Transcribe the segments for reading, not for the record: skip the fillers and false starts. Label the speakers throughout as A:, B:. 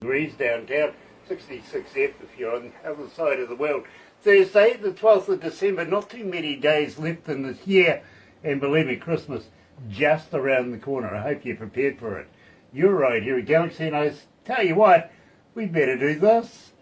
A: degrees downtown, 66F if you're on the other side of the world. Thursday, the 12th of December, not too many days left in this year, and believe me, Christmas just around the corner. I hope you're prepared for it. You're right here at Galaxy, and I tell you what, we better do this.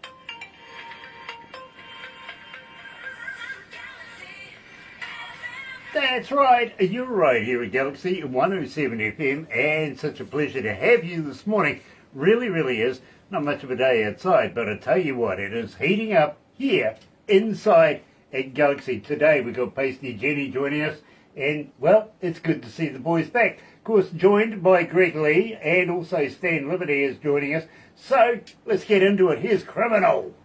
A: That's right, you're right here at Galaxy 107 FM, and such a pleasure to have you this morning. Really, really is. Not much of a day outside, but I tell you what, it is heating up here inside at Galaxy. Today we've got Paisty Jenny joining us, and well, it's good to see the boys back. Of course, joined by Greg Lee, and also Stan Liberty is joining us. So, let's get into it. Here's Criminal.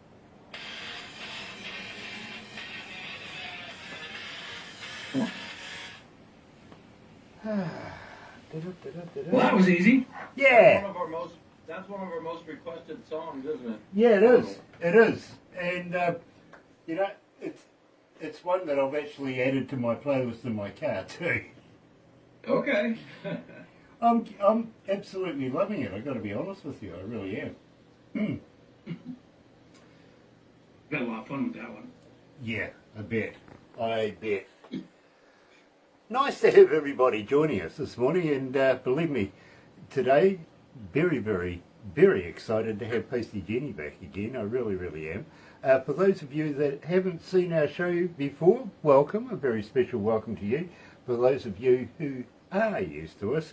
B: Well, that was easy.
A: Yeah.
C: That's one of our most requested songs, isn't it?
A: Yeah, it is. It is. And, you know, it's one that I've actually added to my playlist in my car, too.
C: Okay.
A: I'm absolutely loving it, I've got to be honest with you. I really am.
B: Got a lot of fun with that one.
A: Yeah, I bet. I bet. Nice to have everybody joining us this morning, and believe me, today, very, very, very excited to have Paisty Jenny back again. I really, really am. For those of you that haven't seen our show before, welcome, a very special welcome to you. For those of you who are used to us,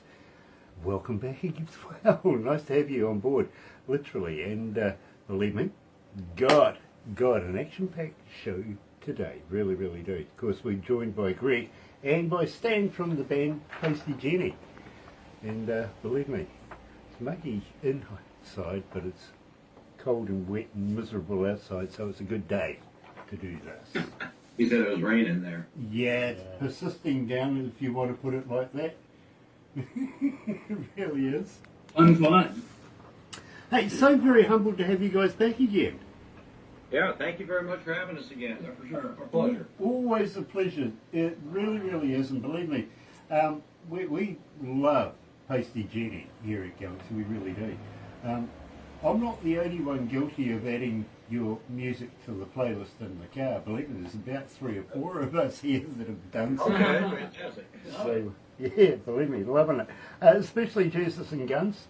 A: welcome back again as well. Nice to have you on board, literally, and believe me, got an action-packed show today, really, really do. Of course, we're joined by Greg and by Stan from the band Paisty Jenny. And believe me, it's muggy inside, but it's cold and wet and miserable outside, so it's a good day to do this.
C: He said it was raining there.
A: Yeah, it's persisting down, if you want to put it like that. It really is.
B: Fun.
A: Hey, so very humbled to have you guys back again.
C: Yeah, thank you very much for having us again.
B: Yeah, for sure.
C: Our pleasure.
A: Always a pleasure. It really, really is, and believe me, we love Paisty Jenny here at Galaxy, we really do. I'm not the only one guilty of adding your music to the playlist in the car. Believe me, there's about 3 or 4 of us here that have done so.
C: Okay, fantastic.
A: So, yeah, believe me, loving it. Especially Jesus and Guns,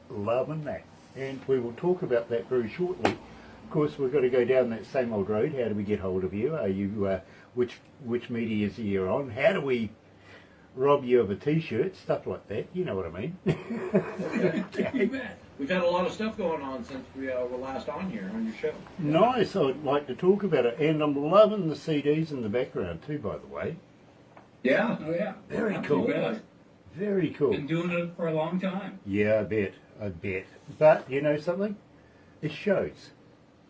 A: loving that. And we will talk about that very shortly. Of course, we've got to go down that same old road. How do we get hold of you? Are you, which media is you're on? How do we rob you of a t-shirt? Stuff like that. You know what I mean.
C: Okay. We've had a lot of stuff going on since we were last on here on your show.
A: Nice. I'd like to talk about it. And I'm loving the CDs in the background too, by the way.
C: Yeah.
B: Oh, yeah.
A: Very
B: Not
A: cool.
B: too bad.
A: Very cool.
B: Been doing it for a long time.
A: Yeah, I bet. But, you know something? It shows.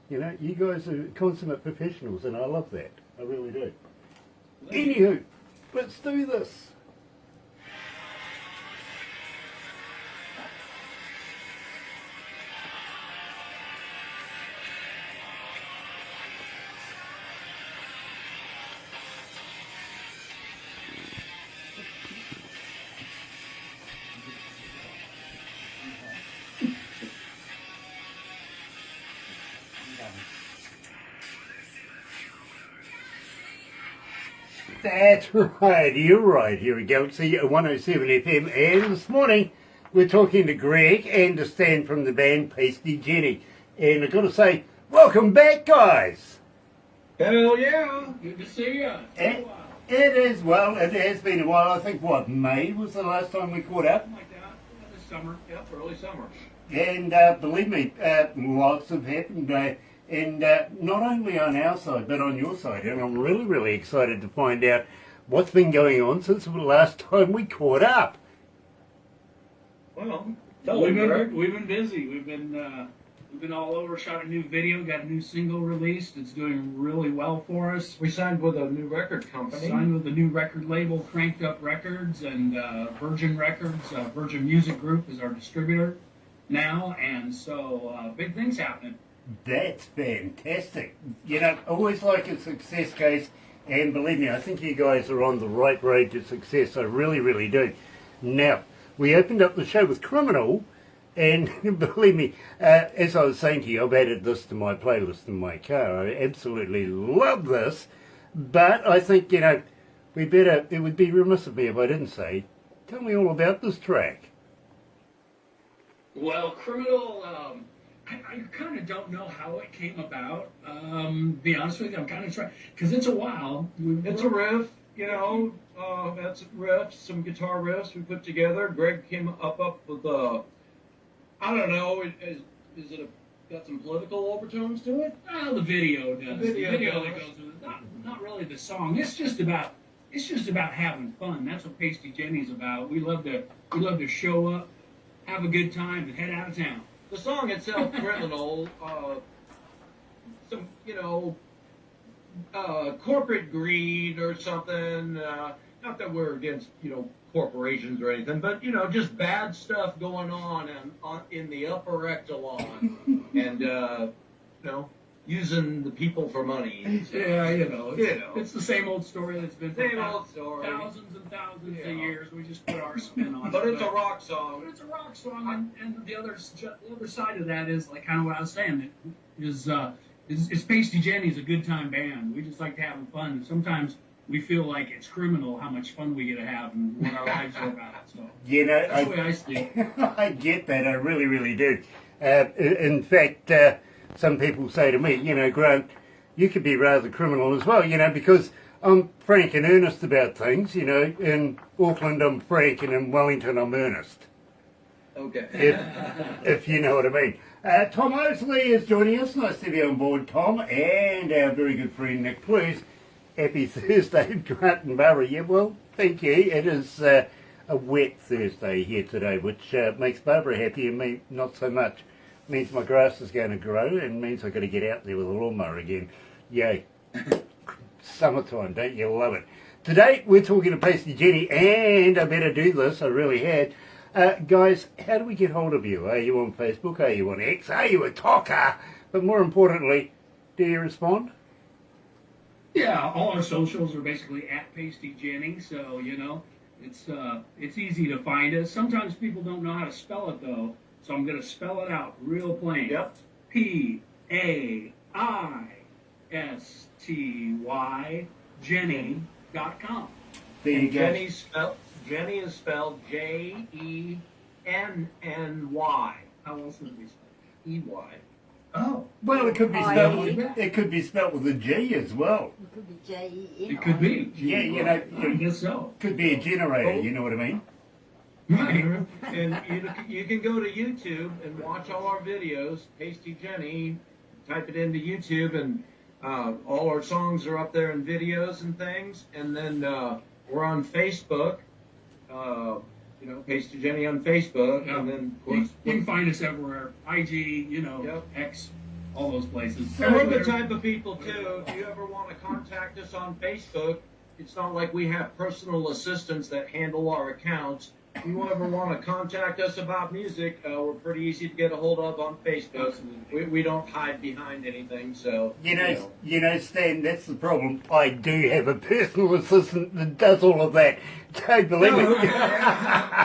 A: You know, you guys are consummate professionals, and I love that. I really do. Anywho, let's do this. That's right, you're right here at Galaxy 107 FM, and this morning we're talking to Greg and to Stan from the band Paisty Jenny. And I've got to say, welcome back, guys!
C: Hell yeah!
B: Good to see you.
A: It is, well, it has been a while. I think, what, May was the last time we caught up?
B: Something like that. This summer.
C: Yep, early summer.
A: And believe me, lots have happened. And not only on our side, but on your side. And I'm really, really excited to find out what's been going on since the last time we caught up.
C: Well,
B: We've been busy. We've been all over. Shot a new video. Got a new single released. It's doing really well for us.
C: we signed with a new record company.
B: Signed with the new record label, Cranked Up Records, and Virgin Records. Virgin Music Group is our distributor now, and so big things happening.
A: That's fantastic. You know, I always like a success case, and believe me, I think you guys are on the right road to success. I really, really do. Now, we opened up the show with Criminal, And believe me, as I was saying to you, I've added this to my playlist in my car. I absolutely love this, but I think, you know, it would be remiss of me if I didn't say, tell me all about this track.
B: Well, Criminal, I kind of don't know how it came about. Be honest with you, I'm kind of trying, because it's a while.
C: It's a riff, you know, that's riffs, some guitar riffs we put together. Greg came up with I don't know, is it got some political overtones to it?
B: Well, the video does.
C: The video
B: that goes with it. Not really the song. It's just about having fun. That's what Paisty Jenny's about. We love to show up, have a good time, and head out of town.
C: The song itself, Criminal, some, you know, corporate greed or something. Not that we're against, you know, corporations or anything, but, you know, just bad stuff going on in the upper echelon, and you know, using the people for money. So,
B: Yeah, it's the same old story that's been
C: Same old story.
B: thousands and thousands of years. We just put our spin on it.
C: But it's a rock song.
B: But it's a rock song, and the other side of that is like kind of what I was saying. Is Paisty Jenny's a good time band. We just like to have fun. And sometimes we feel like it's criminal how much fun we get to have and what our lives are about. So
A: You know,
B: that's the way I see it.
A: I get that. I really, really do. In fact, some people say to me, you know, Grant, you could be rather criminal as well, you know, because I'm frank and earnest about things, you know. In Auckland, I'm frank, and in Wellington, I'm earnest.
C: Okay.
A: If you know what I mean. Tom Osley is joining us. Nice to be on board, Tom, and our very good friend Nick Please. Happy Thursday, Grant and Barbara. Yeah, well, thank you. It is a wet Thursday here today, which makes Barbara happy and me not so much. Means my grass is going to grow and means I've got to get out there with a lawnmower again. Yay. Summertime, don't you love it? Today, we're talking to Paisty Jenny, and I better do this, I really had. Guys, how do we get hold of you? Are you on Facebook? Are you on X? Are you a talker? But more importantly, do you respond?
B: Yeah, all our socials are basically at Paisty Jenny, so you know it's easy to find us. Sometimes people don't know how to spell it though, so I'm going to spell it out real plain.
C: Yep.
B: Paisty Jenny.com.
A: There you go.
C: Jenny is spelled Jenny.
B: How else would we spell
C: EY.
B: Oh,
A: Well, it could be
D: Oh,
A: spelled
D: yeah.
A: with, it could be spelled with a G as well.
D: It could be J-E-N.
B: it could be.
A: Yeah, you know,
B: I guess so.
A: Could be a generator, you know what I mean?
B: Right.
C: And you can go to YouTube and watch all our videos. Paisty Jenny, type it into YouTube, and all our songs are up there in videos and things. And then we're on Facebook. You know, Paisty Jenny on Facebook,
B: Yeah.
C: and then of
B: You
C: course.
B: can find us everywhere. IG, you know,
C: Yep.
B: X, all those places.
C: And we're the type of people too. If you ever want to contact us on Facebook, it's not like we have personal assistants that handle our accounts. If you ever want to contact us about music, we're pretty easy to get a hold of on Facebook. We don't hide behind anything, so
A: You know, Stan, that's the problem. I do have a personal assistant that does all of that. Don't believe me.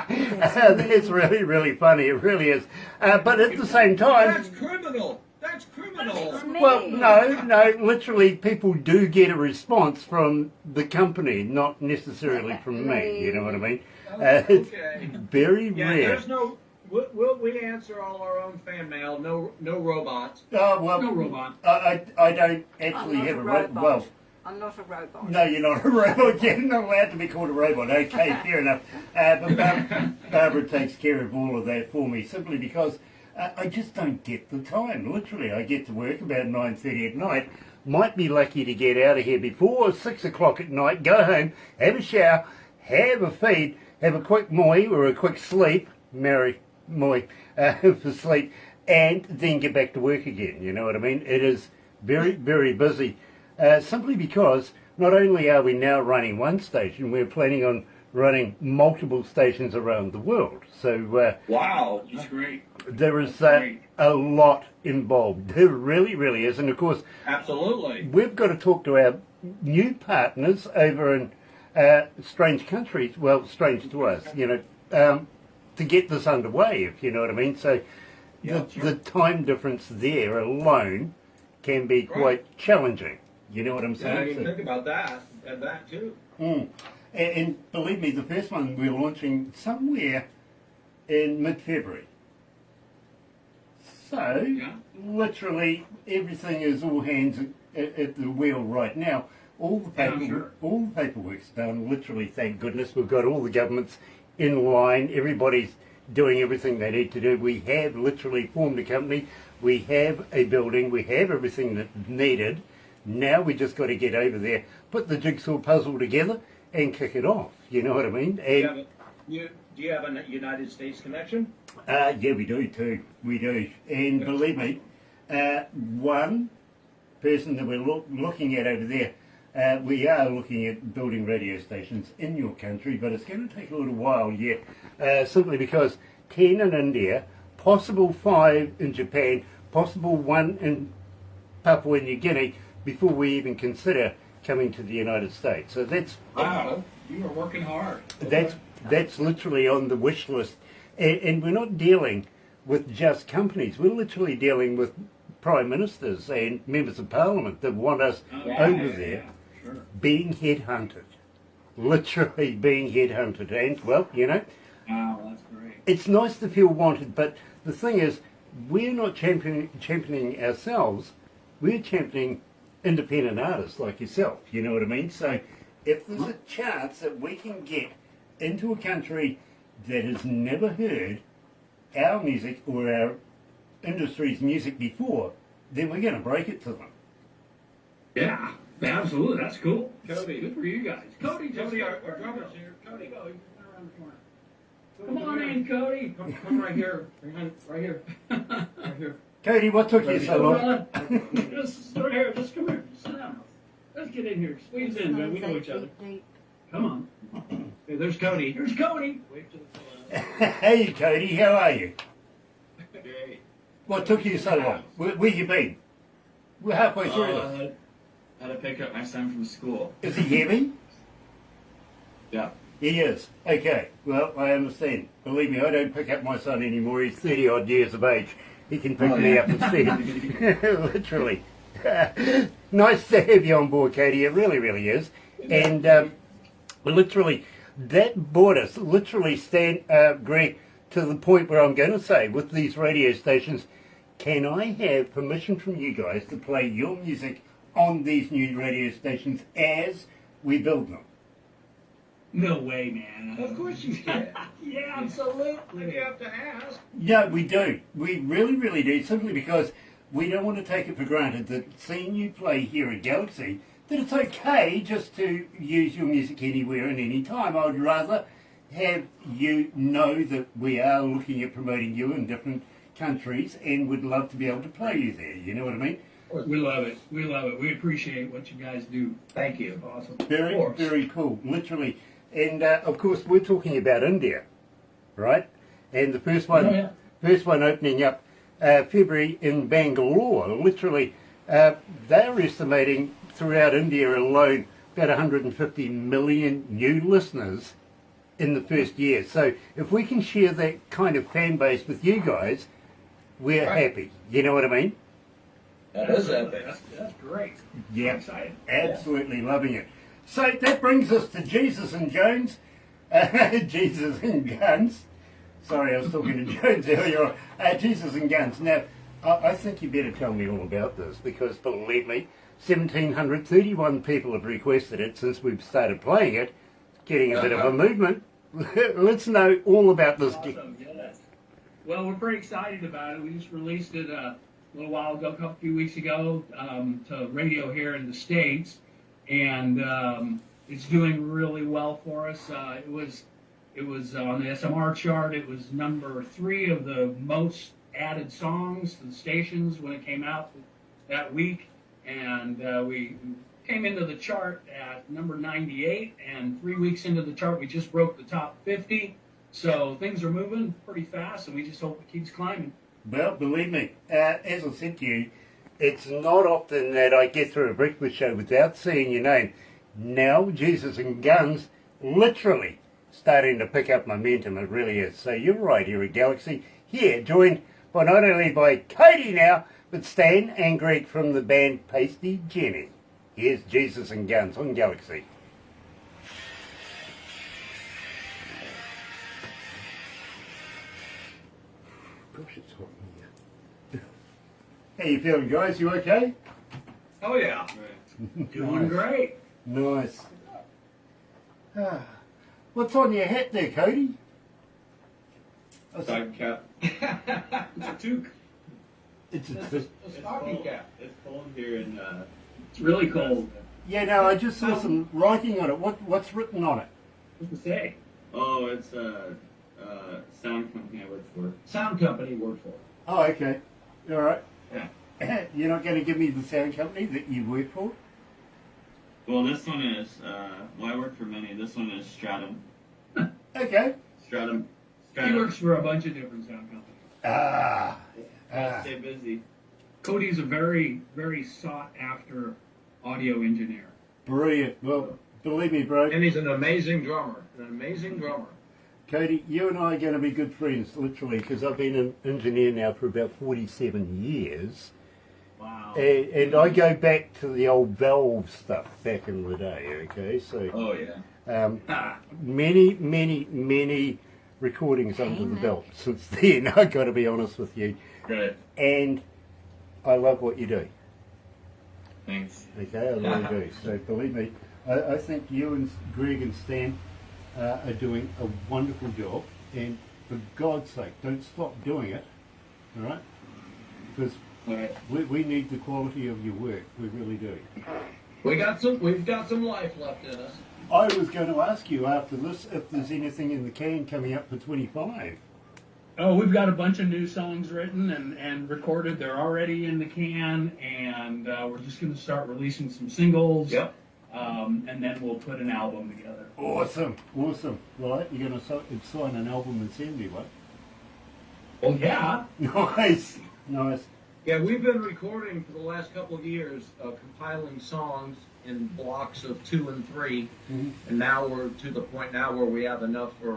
A: That's really, really funny. It really is. But at the same time,
C: That's criminal. That's criminal.
D: It's me.
A: well, no, literally, people do get a response from the company, not necessarily from me. You know what I mean? It's
C: Okay.
A: very
C: Yeah,
A: rare.
C: there's no. We answer all our own fan mail. No robots.
A: Well,
B: No robot.
A: I don't
D: I'm
A: actually
D: not
A: have
D: a
A: a
D: robot.
A: well.
D: I'm not a robot.
A: No, you're not a robot. You're not allowed to be called a robot. Okay, fair enough. But Barbara takes care of all of that for me simply because I just don't get the time. Literally, I get to work about 9:30 at night. Might be lucky to get out of here before 6 o'clock at night, go home, have a shower, have a feed, have a quick moi or a quick sleep, Mary moi, for sleep, and then get back to work again. You know what I mean? It is very, very busy. Simply because not only are we now running one station, we're planning on running multiple stations around the world. So
C: Wow.
B: That's great.
A: there is
B: Great.
A: a lot involved. There really, really is. And of course,
C: Absolutely.
A: we've got to talk to our new partners over in strange countries. Well, strange to us, you know. to get this underway, if you know what I mean. So
C: Yeah,
A: the time difference there alone can be quite challenging. You know what I'm
C: Yeah, I
A: saying?
C: mean, think about that, and that too.
A: And believe me, the first one we're launching somewhere in mid-February. So, literally, everything is all hands at the wheel right now. All the paperwork's done. Literally, thank goodness, we've got all the governments in line. Everybody's doing everything they need to do. We have literally formed a company. We have a building. We have everything that's needed. Now we just got to get over there, put the jigsaw puzzle together, and kick it off. You know what I mean? And
C: Do you have a United States connection?
A: yeah, we do too. We do. And believe me, one person that we're looking at over there, we are looking at building radio stations in your country, but it's going to take a little while yet, simply because 10 in India, possible 5 in Japan, possible 1 in Papua New Guinea, before we even consider coming to the United States. So that's
B: Wow, you are working hard.
A: that's literally on the wish list. And we're not dealing with just companies. We're literally dealing with prime ministers and members of parliament that want us over there being headhunted. Literally being headhunted. And, well, you know,
B: Wow, that's great.
A: it's nice to feel wanted, but the thing is, we're not championing ourselves. We're championing independent artists like yourself. You know what I mean? So if there's a chance that we can get into a country that has never heard our music or our industry's music before, then we're going to break it to them.
B: Yeah, absolutely. That's cool.
C: Cody.
B: Good for you guys. Cody,
C: Our drummer's here. Cody,
B: go. You can come around the corner. Come on in, Cody.
C: Come right here. Right here. Right here.
A: Cody, what took you so long?
B: Just right here. Just come here. Sit down. Let's get in here. Squeeze in, man. We know each other. Come on.
C: Hey, there's Cody.
B: Here's Cody. Wave to the fellow.
A: Hey, Cody, how are you?
C: Hey.
A: What took you so long? Where you been? We're halfway through this.
E: I had to pick up my son from school.
A: Is he heavy?
E: Yeah.
A: He is. Okay. Well, I understand. Believe me, I don't pick up my son anymore. He's 30 odd years of age. He can pick me up instead. Literally. Nice to have you on board, Katie. It really, really is. And literally, that brought us, Greg, to the point where I'm going to say, with these radio stations, can I have permission from you guys to play your music on these new radio stations as we build them?
B: No way, man.
C: Of course you can.
B: Yeah, absolutely.
C: You have to ask.
A: Yeah, we do. We really, really do, simply because we don't want to take it for granted that seeing you play here at Galaxy, that it's okay just to use your music anywhere and any time. I would rather have you know that we are looking at promoting you in different countries and would love to be able to play you there. You know what I mean?
B: We love it. We love it. We appreciate what you guys do.
C: Thank you.
B: Awesome.
A: Very, very cool. Literally. And of course, we're talking about India, right? And the first one, first one opening up February in Bangalore. Literally, they're estimating throughout India alone about 150 million new listeners in the first year. So if we can share that kind of fan base with you guys, we're happy. You know what I mean?
C: That is epic.
B: That's great.
A: Yeah,
B: I'm excited.
A: absolutely loving it. So that brings us to Jesus and Jones. Jesus and Guns. Sorry, I was talking to Jones earlier on. Jesus and Guns. Now, I think you better tell me all about this because, believe me, 1,731 people have requested it since we've started playing it. Getting a bit of a movement. Let's know all about this.
B: Awesome. Yes. Well, we're pretty excited about it. We just released it a little while ago, a few weeks ago, to radio here in the States. And it's doing really well for us. It was on the SMR chart. It was number 3 of the most added songs to the stations when it came out that week, and we came into the chart at number 98. And 3 weeks into the chart, we just broke the top 50. So things are moving pretty fast, and we just hope it keeps climbing.
A: Well, believe me, as I said to you, it's not often that I get through a breakfast show without seeing your name. Now, Jesus and Guns, literally starting to pick up momentum. It really is. So you're right here at Galaxy. Here, joined by not only by Cody now, but Stan and Greg from the band Paisty Jenny. Here's Jesus and Guns on Galaxy. Gosh, it's hot in here. How you feeling, guys? You okay?
C: Oh yeah.
B: Doing great.
A: Nice. Ah. What's on your hat there, Cody?
E: Stocking cap.
C: It's a toque.
A: It's
C: It's a stocking cap.
E: It's cold here in.
B: It's really cold.
A: Yeah, no, I just saw some writing on it. What's written on it?
B: What's to say?
E: Oh, it's a sound company I work for.
C: Sound company worked for.
A: Oh, okay. All right.
E: Yeah.
A: You're not going to give me the sound company that you work for?
E: Well, this one is. Well, I work for many. This one is Stratum.
A: Okay.
E: Stratum.
B: He works for a bunch of different sound companies.
E: Gotta stay busy.
B: Cody's a very, very sought after audio engineer.
A: Brilliant. Well, believe me, bro.
C: And he's an amazing drummer. An amazing drummer.
A: Cody, you and I are going to be good friends, literally, because I've been an engineer now for about 47 years.
B: Wow.
A: And I go back to the old valve stuff back in the day, okay? So
E: Oh yeah.
A: many recordings under the belt since then, I've got to be honest with you.
E: Good.
A: And I love what you do,
E: Thanks.
A: okay? I really do. So believe me, I think you and Greg and Stan are doing a wonderful job. And for God's sake, don't stop doing it, all right? Because
E: All right.
A: we need the quality of your work. We really do.
C: We've got some life left in us.
A: I was going to ask you after this if there's anything in the can coming up for 25.
B: Oh, we've got a bunch of new songs written and recorded. They're already in the can, and we're just going to start releasing some singles.
C: Yep.
B: And then we'll put an album together.
A: Awesome. Right, you're going to sign an album and send me one.
B: Oh, yeah.
A: Nice.
C: Yeah, we've been recording for the last couple of years, compiling songs in blocks of 2 and 3, and now we're to the point now where we have enough for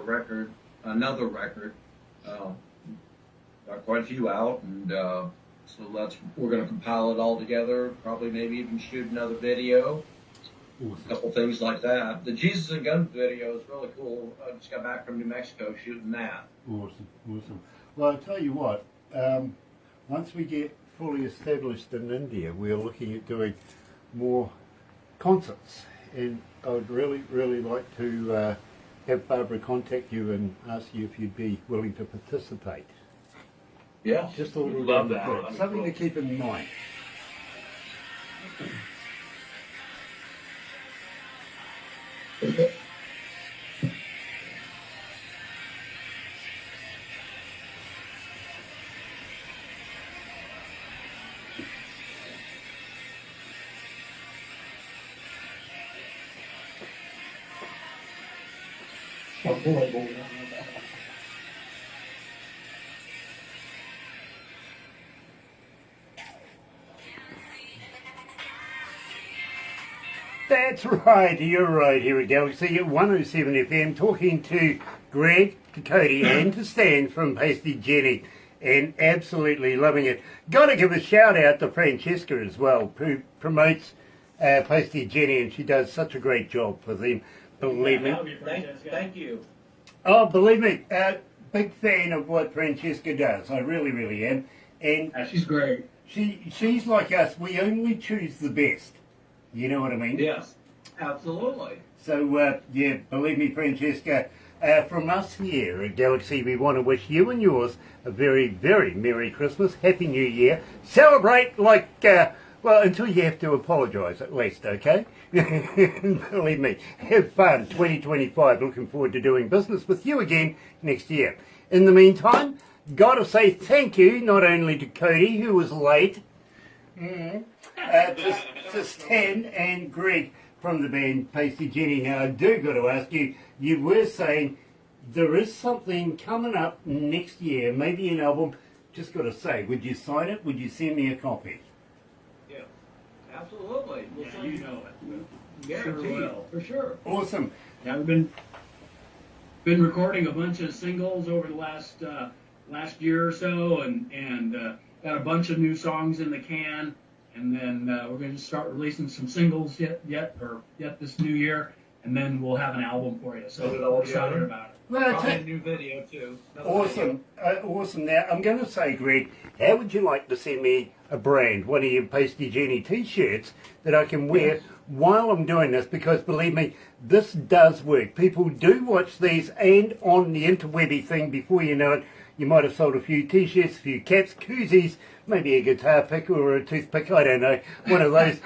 C: another record. Got quite a few out, and so we're going to compile it all together. Probably maybe even shoot another video, a couple things like that. The Jesus and Guns video is really cool. I just got back from New Mexico shooting that.
A: Awesome. Well, I'll tell you what, once we get fully established in India, we're looking at doing more concerts, and I would really like to have Barbara contact you and ask you if you'd be willing to participate.
C: Yeah.
A: Just a little
C: Love
A: bit.
C: that.
A: Something to keep in mind. That's right, you're right here at Galaxy 107 FM, talking to Greg, to Cody and to Stan from Paisty Jenny, and absolutely loving it. Got to give a shout out to Francesca as well, who promotes Paisty Jenny, and she does such a great job for them, believe me.
C: Thank you.
A: Oh, believe me, big fan of what Francesca does, I really am. And
B: She's great.
A: she's like us, we only choose the best. You know what I mean?
C: Yes, absolutely.
A: So, yeah, believe me, Francesca, from us here at Galaxy, we want to wish you and yours a very, very Merry Christmas, Happy New Year. Celebrate like, well, until you have to apologise at least, okay? Believe me, have fun, 2025. Looking forward to doing business with you again next year. In the meantime, got to say thank you, not only to Cody, who was late, to Stan and Greg from the band Paisty Jenny. Now, I do got to ask you, you were saying there is something coming up next year, maybe an album. Just got to say, would you sign it? Would you send me a copy?
C: Yeah, absolutely. We'll
B: Yeah, you know it.
C: guarantee
B: Sure will.
C: for sure.
A: Awesome.
B: Yeah, we've been been recording a bunch of singles over the last year or so, and got a bunch of new songs in the can. And then we're going to start releasing some singles yet this new year, and then we'll have an album for you. So we're excited about it.
A: Well,
C: Probably a new video too.
A: awesome, awesome. Now, I'm going to say, Greg, how would you like to send me a brand, one of your Paisty Jenny t-shirts that I can wear while I'm doing this? Because believe me, this does work. People do watch these, and on the interwebby thing, before you know it, you might have sold a few t-shirts, a few caps, koozies, maybe a guitar pick or a toothpick, I don't know, one of those.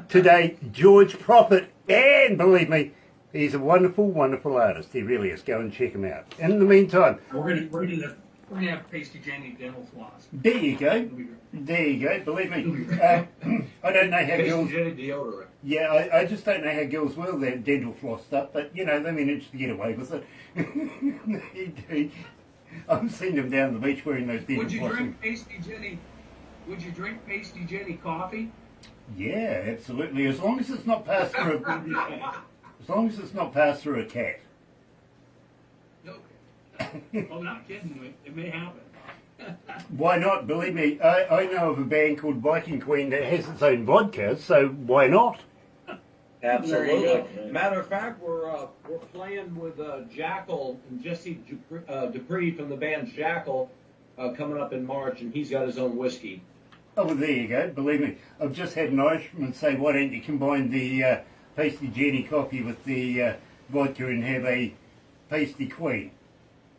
A: Today, George Prophet, and believe me, he's a wonderful, wonderful artist. He really is. Go and check him out. In the meantime,
B: We're gonna have Paisty Jenny dental floss.
A: there you go. There you go. Believe me, I don't know how girls.
C: Jenny deodorant.
A: Yeah, I just don't know how girls will their dental floss stuff, but you know they manage to get away with it. They do. I've seen them down the beach wearing those dental
B: Would you
A: floss.
B: drink Paisty Jenny? Would you drink Paisty Jenny coffee?
A: Yeah, absolutely. As long as it's not passed through as long as it's not passed through a cat.
B: No. I'm not kidding. It may happen.
A: Why not? Believe me, I know of a band called Viking Queen that has its own vodka, so why not?
B: There you go.
C: Absolutely. Matter of fact, we're playing with Jackal and Jesse Dupree from the band Jackal coming up in March, and he's got his own whiskey.
A: Oh, well, there you go. Believe me, I've just had an Irishman say, why don't you combine the Paisty Jenny coffee with the vodka and have a Paisty Queen?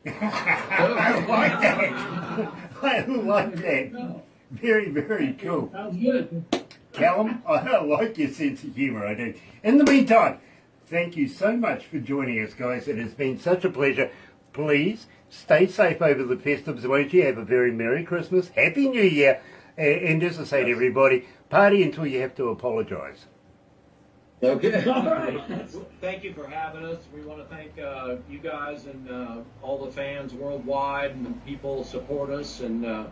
A: I like that. I like that. Very, very cool.
B: Sounds good.
A: Callum, I like your sense of humour, I do. In the meantime, thank you so much for joining us, guys. It has been such a pleasure. Please stay safe over the festives, won't you? Have a very Merry Christmas, Happy New Year, and as I say to everybody, party until you have to apologise.
C: Okay. Thank you for having us. We want to thank you guys and all the fans worldwide and the people support us, and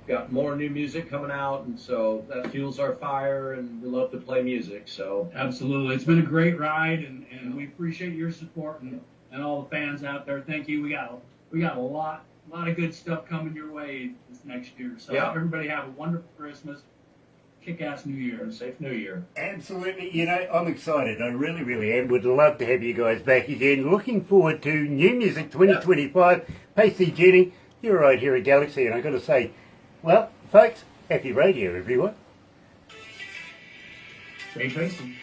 C: got more new music coming out, and so that fuels our fire, and we love to play music. So
B: Absolutely. It's been a great ride, and we appreciate your support and all the fans out there. Thank you. We got a lot of good stuff coming your way this next year. So everybody have a wonderful Christmas, kick-ass New Year.
C: and safe New Year.
A: Absolutely. You know, I'm excited. I really, really am. Would love to have you guys back again. Looking forward to New Music 2025. Paisty Jenny, you're right here at Galaxy, and I've got to say, well, folks, happy radio, everyone.
B: Stay pasty.